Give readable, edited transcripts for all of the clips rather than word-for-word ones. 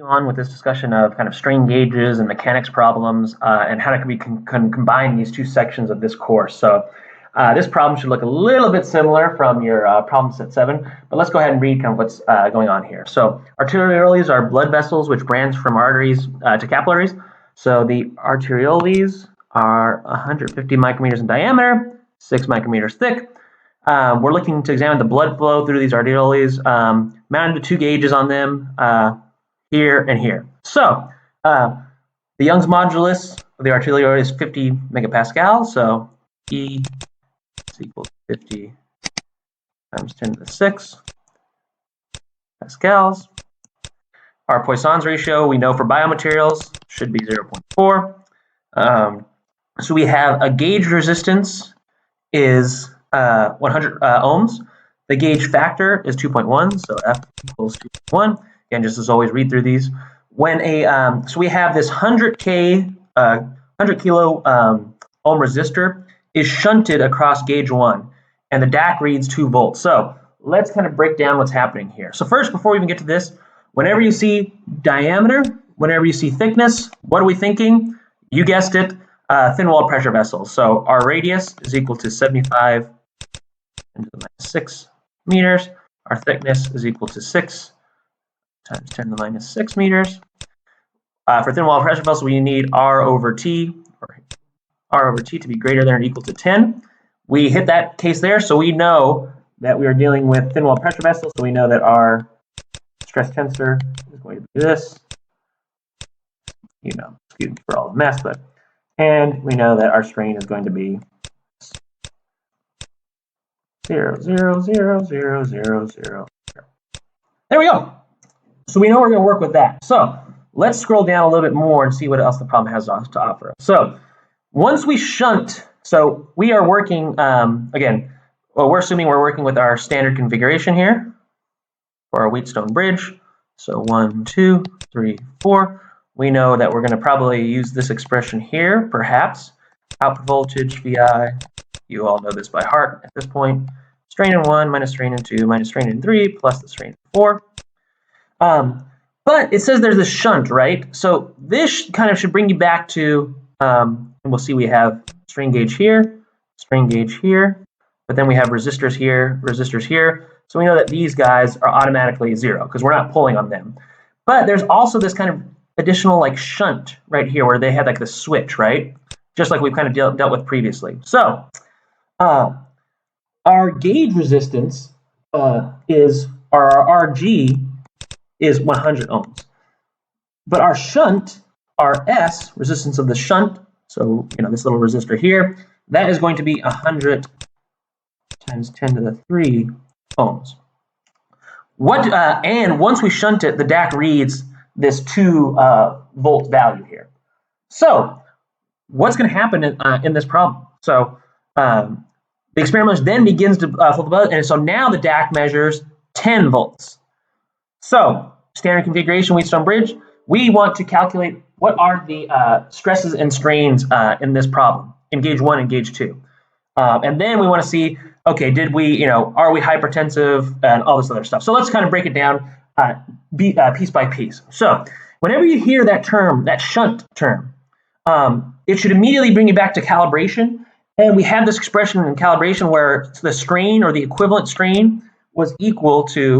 On with this discussion of kind of strain gauges and mechanics problems and how can we combine these two sections of this course. So this problem should look a little bit similar from your problem set 7, but let's go ahead and read kind of what's going on here. So arterioles are blood vessels which branch from arteries to capillaries. So the arterioles are 150 micrometers in diameter, 6 micrometers thick. We're looking to examine the blood flow through these arterioles, mounted to 2 gauges on them, here and here. So the Young's modulus of the arteriole is 50 megapascal. So E is equal to 50 times 10 to the 6 pascals. Our Poisson's ratio, we know for biomaterials, should be 0.4. So we have a gauge resistance is 100 ohms. The gauge factor is 2.1, so F equals 2.1. Again, just as always, read through these. When so we have this 100 kilo ohm resistor is shunted across gauge 1, and the DAC reads 2 volts. So let's kind of break down what's happening here. So first, before we even get to this, whenever you see diameter, whenever you see thickness, what are we thinking? You guessed it, thin-walled pressure vessels. So our radius is equal to 75 10 to the minus 6 meters. Our thickness is equal to 6 times 10 to the minus 6 meters. For thin-walled pressure vessels, we need R over T, or R over T to be greater than or equal to 10. We hit that case there, so we know that we are dealing with thin-walled pressure vessels, so we know that our stress tensor is going to be this. Excuse me for all the mess, and we know that our strain is going to be 0, 0, 0, 0, 0, 0. There we go. So we know we're going to work with that. So let's scroll down a little bit more and see what else the problem has to offer. So once we shunt, so we are working, again, well, we're assuming we're working with our standard configuration here for our Wheatstone bridge. So 1, 2, 3, 4. We know that we're going to probably use this expression here, perhaps. Output voltage, VI. You all know this by heart at this point. Strain in 1 minus strain in 2 minus strain in 3 plus the strain in 4. But it says there's a shunt, right? So this kind of should bring you back to, and we'll see we have strain gauge here, but then we have resistors here. So we know that these guys are automatically 0 because we're not pulling on them. But there's also this kind of additional like shunt right here where they had like the switch, right? Just like we've kind of dealt with previously. So our gauge resistance is, our RG is 100 ohms. But our shunt, our S, resistance of the shunt, so this little resistor here, that is going to be 100 times 10 to the 3 ohms. And once we shunt it, the DAC reads this 2 volt value here. So what's going to happen in this problem? So the experiment then begins to flip the button, and so now the DAC measures 10 volts. So standard configuration Wheatstone bridge, we want to calculate what are the stresses and strains in this problem, in gauge 1 and gauge 2. And then we want to see, okay, did we, are we hypertensive and all this other stuff. So let's kind of break it down piece by piece. So whenever you hear that term, that shunt term, it should immediately bring you back to calibration. And we have this expression in calibration where the strain or the equivalent strain was equal to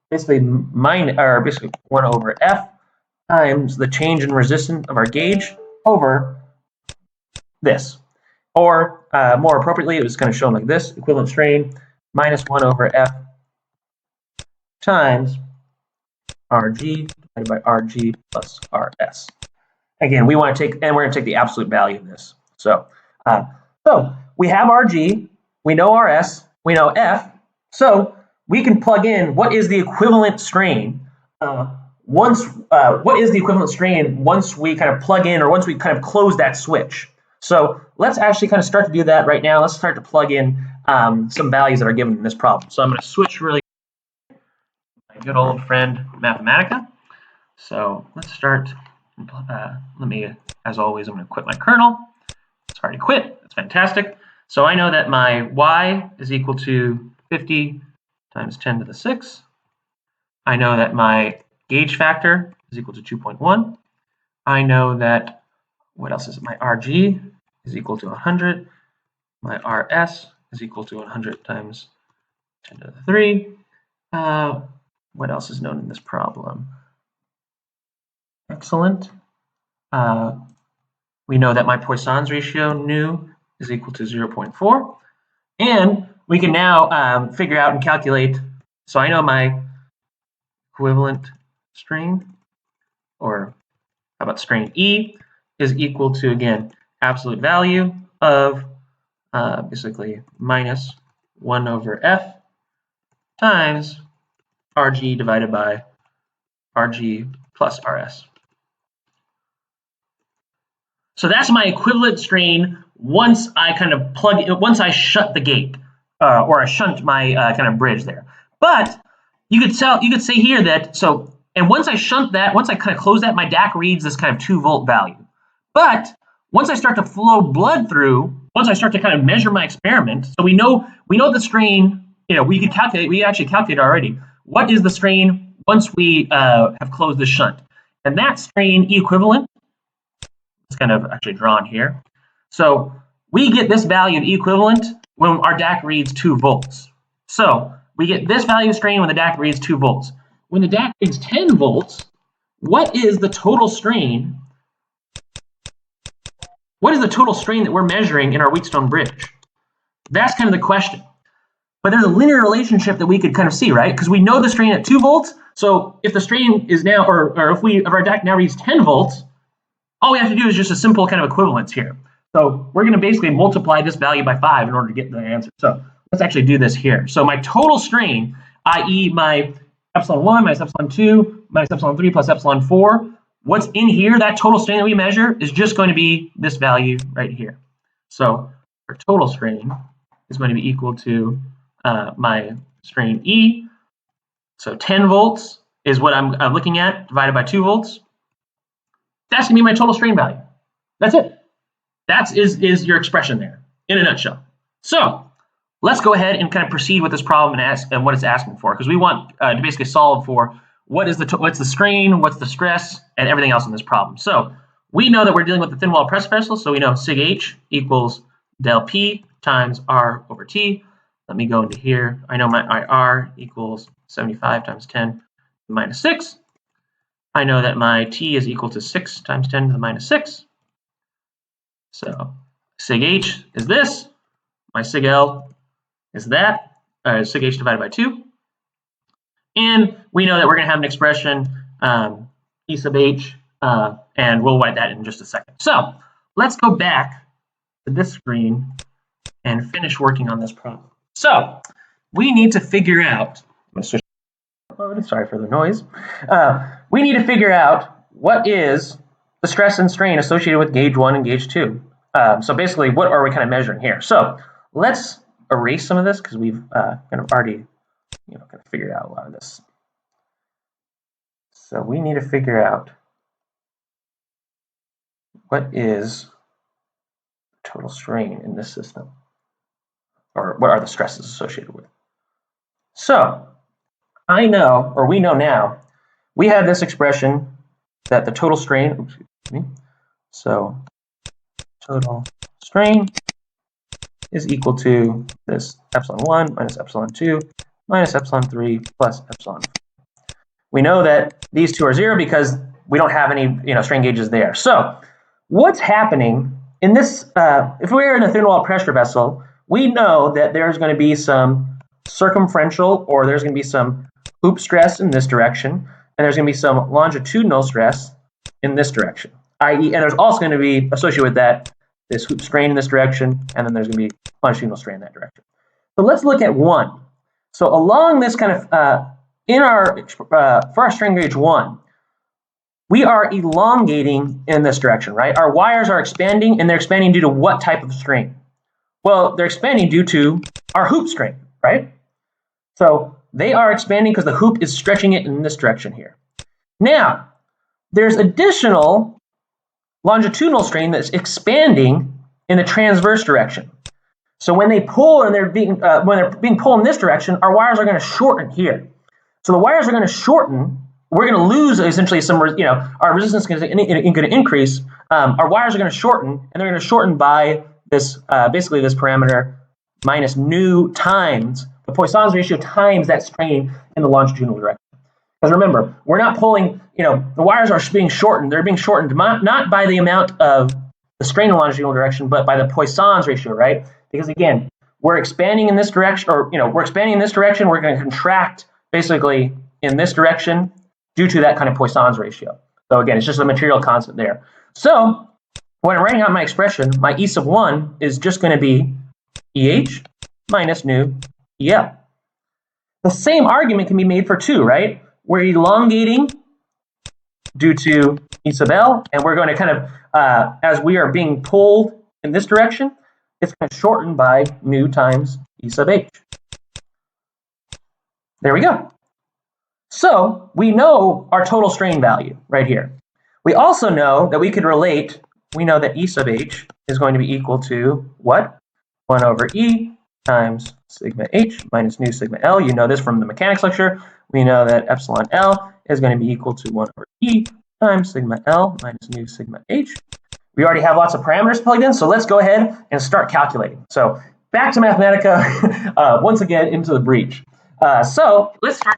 basically 1 over F times the change in resistance of our gauge over this. Or more appropriately, it was kind of shown like this: equivalent strain minus 1 over F times RG divided by RG plus RS. Again, we want to take, and we're going to take the absolute value of this. So we have RG, we know RS, we know F, so we can plug in what is the equivalent strain once we kind of plug in, or once we kind of close that switch. So let's actually kind of start to do that right now. Let's start to plug in some values that are given in this problem. So I'm going to switch really my good old friend Mathematica. So let's start. Let me, as always, I'm going to quit my kernel. It's already quit. That's fantastic. So I know that my y is equal to 50 times 10 to the 6. I know that my gauge factor is equal to 2.1. I know that, what else is it? My Rg is equal to 100. My Rs is equal to 100 times 10 to the 3. What else is known in this problem? Excellent. We know that my Poisson's ratio nu is equal to 0.4. And we can now figure out and calculate. So I know my equivalent strain, or how about strain E, is equal to, again, absolute value of basically minus 1 over F times Rg divided by Rg plus Rs. So that's my equivalent strain once I kind of once I shut the gate, or I shunt my kind of bridge there. But you could say here that, so, and once I shunt that, once I kind of close that, my DAC reads this kind of 2-volt value. But once I start to flow blood through, once I start to kind of measure my experiment, so we know the strain, we actually calculated already. What is the strain once we have closed the shunt? And that strain E equivalent, it's kind of actually drawn here. So we get this value of E equivalent when our DAC reads 2 volts. So we get this value of strain when the DAC reads 2 volts. When the DAC reads 10 volts, what is the total strain? What is the total strain that we're measuring in our Wheatstone bridge? That's kind of the question. But there's a linear relationship that we could kind of see, right? Because we know the strain at 2 volts. So if the strain is now, or if our DAC now reads 10 volts, all we have to do is just a simple kind of equivalence here. So we're going to basically multiply this value by 5 in order to get the answer. So let's actually do this here. So my total strain, i.e. my epsilon 1 minus epsilon 2 minus epsilon 3 plus epsilon 4, what's in here, that total strain that we measure, is just going to be this value right here. So our total strain is going to be equal to my strain E. So 10 volts is what I'm looking at, divided by 2 volts. That's going to be my total strain value. That's it. That is your expression there, in a nutshell. So let's go ahead and kind of proceed with this problem and what it's asking for, because we want to basically solve for what's the strain, what's the stress, and everything else in this problem. So we know that we're dealing with the thin wall pressure vessel, so we know sig H equals del P times R over T. Let me go into here. I know my IR equals 75 times 10 to the minus 6. I know that my T is equal to 6 times 10 to the minus 6. So sig H is this. My sig L is that. Sig H divided by 2. And we know that we're going to have an expression, E sub H, and we'll write that in just a second. So let's go back to this screen and finish working on this problem. So we need to figure out, I'm going to switch. Sorry for the noise. We need to figure out what is the stress and strain associated with gauge 1 and gauge 2. So basically, what are we kind of measuring here? So let's erase some of this because we've kind of already kind of figured out a lot of this. So we need to figure out what is the total strain in this system, or what are the stresses associated with. So I know, or we know now, we have this expression that the total strain, oops, excuse me, so total strain is equal to this epsilon 1 minus epsilon 2 minus epsilon 3 plus epsilon 4. We know that these two are 0 because we don't have any strain gauges there. So what's happening in this, if we're in a thin wall pressure vessel, we know that there's going to be some circumferential, or there's going to be some hoop stress in this direction, and there's going to be some longitudinal stress in this direction, i.e., and there's also going to be associated with that this hoop strain in this direction, and then there's going to be longitudinal strain in that direction. So let's look at 1. So along this kind of, for our strain gauge 1, we are elongating in this direction, right? Our wires are expanding, and they're expanding due to what type of strain? Well, they're expanding due to our hoop strain, right? So they are expanding because the hoop is stretching it in this direction here. Now, there's additional longitudinal strain that's expanding in the transverse direction. So when they pull and they're being pulled in this direction, our wires are going to shorten here. So the wires are going to shorten we're going to lose essentially some, our resistance is going to increase. Our wires are going to shorten, and they're going to shorten by this, basically this parameter minus nu times the Poisson's ratio times that strain in the longitudinal direction. Because remember, we're not pulling, the wires are being shortened. They're being shortened not by the amount of the strain in the longitudinal direction, but by the Poisson's ratio, right? Because again, we're expanding in this direction, or we're expanding in this direction. We're going to contract basically in this direction due to that kind of Poisson's ratio. So again, it's just a material constant there. So when I'm writing out my expression, my E sub 1 is just going to be EH minus nu EL. The same argument can be made for 2, right? We're elongating due to E sub L, and we're going to kind of, as we are being pulled in this direction, it's going to shorten by nu times E sub H. There we go. So we know our total strain value right here. We also know that we could relate, we know that E sub H is going to be equal to what? 1 over E times sigma H minus nu sigma L. You know this from the mechanics lecture. We know that epsilon L is going to be equal to 1 over E times sigma L minus nu sigma H. We already have lots of parameters plugged in, so let's go ahead and start calculating. So back to Mathematica, once again into the breach. So let's start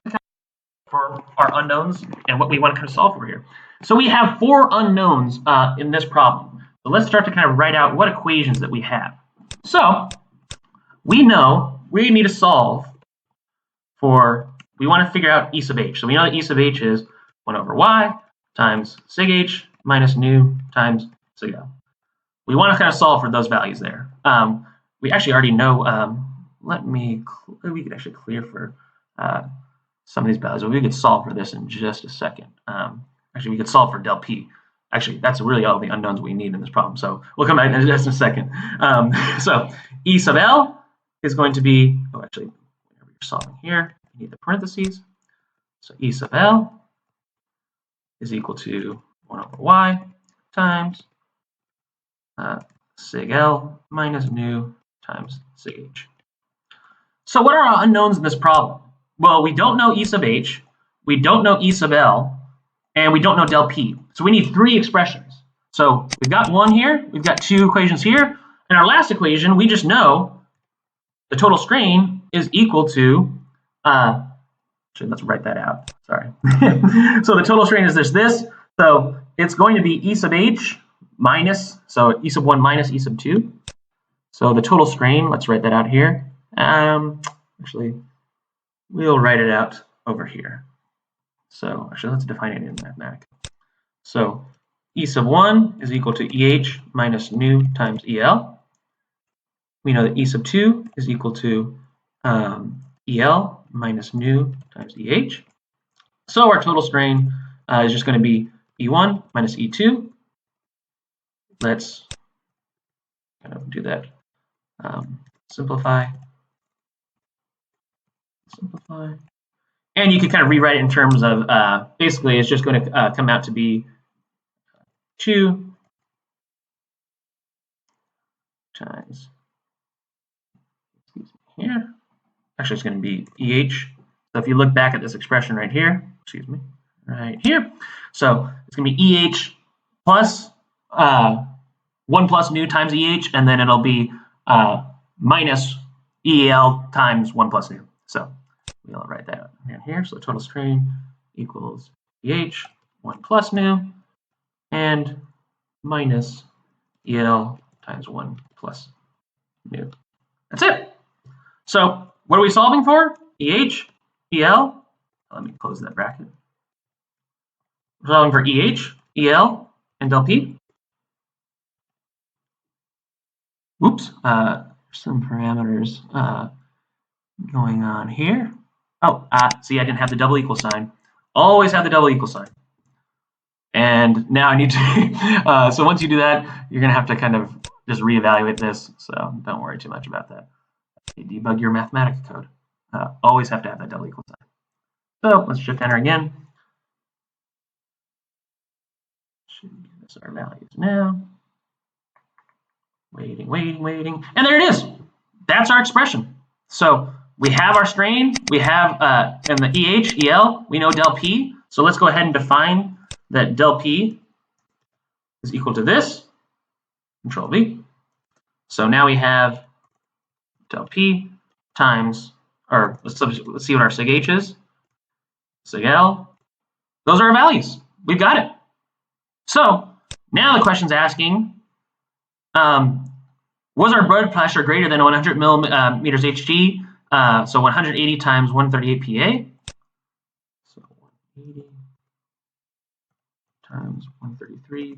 for our unknowns and what we want to kind of solve for here. So we have 4 unknowns in this problem. So let's start to kind of write out what equations that we have. So we know we need to solve for, we want to figure out E sub H. So we know that E sub H is 1 over Y times sig H minus nu times sig L. We want to kind of solve for those values there. We actually already know, we could actually clear for some of these values. We could solve for this in just a second. Actually, we could solve for del P. Actually, that's really all the unknowns we need in this problem. So we'll come back in just a second. So E sub L is going to be, whenever you're solving here, you need the parentheses. So E sub L is equal to 1 over Y times sig L minus nu times sig H. So what are our unknowns in this problem? Well, we don't know E sub H, we don't know E sub L, and we don't know del P. So we need 3 expressions. So we've got 1 here, we've got 2 equations here, and our last equation, we just know the total strain is equal to, actually, let's write that out, sorry. So the total strain is this, so it's going to be E sub H minus, so E sub 1 minus E sub 2. So the total strain, let's write that out here. Actually, we'll write it out over here. So actually, let's define it in Mathematica. So E sub 1 is equal to EH minus nu times EL. We know that E sub 2 is equal to EL minus nu times EH. So our total strain is just going to be E1 minus E2. Let's kind of do that. Simplify. And you can kind of rewrite it in terms of, basically, it's just going to come out to be 2 times, here. Actually, it's going to be EH. So if you look back at this expression right here, right here. So it's going to be EH plus 1 plus nu times EH, and then it'll be minus EL times 1 plus nu. So we'll write that down here. So the total strain equals EH 1 plus nu and minus EL times 1 plus nu. That's it. So what are we solving for? EH, EL. Let me close that bracket. We're solving for EH, EL, and del P. Oops, some parameters going on here. Oh, see, I didn't have the double equal sign. Always have the double equal sign. And now I need to, so once you do that, you're going to have to kind of just reevaluate this. So don't worry too much about that. Debug your Mathematica code. Always have to have that double equal sign. So let's shift enter again. Should give us our values now. Waiting. And there it is. That's our expression. So we have our strain, we have in the EH, EL, we know del P. So let's go ahead and define that del P is equal to this, Control V. So now we have del P times, or let's see what our sig H is. Sig L. Those are our values. We've got it. So now the question's asking, was our blood pressure greater than 100 millimeters Hg? So 180 times 138 Pa. So 180 times 133.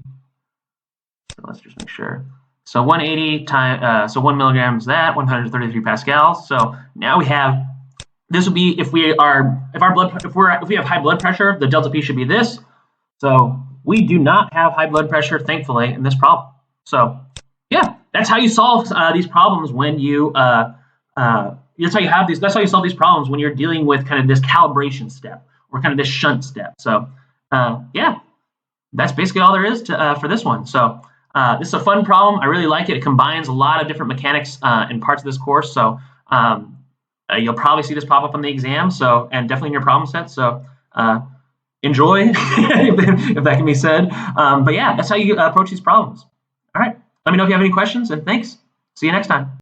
So let's just make sure. So 180 times, so 1 milligram is that, 133 pascals. So now we have, this would be if we have high blood pressure, the delta P should be this. So we do not have high blood pressure, thankfully, in this problem. So yeah, that's how you solve these problems when you that's how you solve these problems when you're dealing with kind of this calibration step or kind of this shunt step. So yeah, that's basically all there is to, for this one. So this is a fun problem. I really like it. It combines a lot of different mechanics in parts of this course. So you'll probably see this pop up on the exam. So and definitely in your problem set. So enjoy, if that can be said. But yeah, that's how you approach these problems. All right. Let me know if you have any questions, and thanks. See you next time.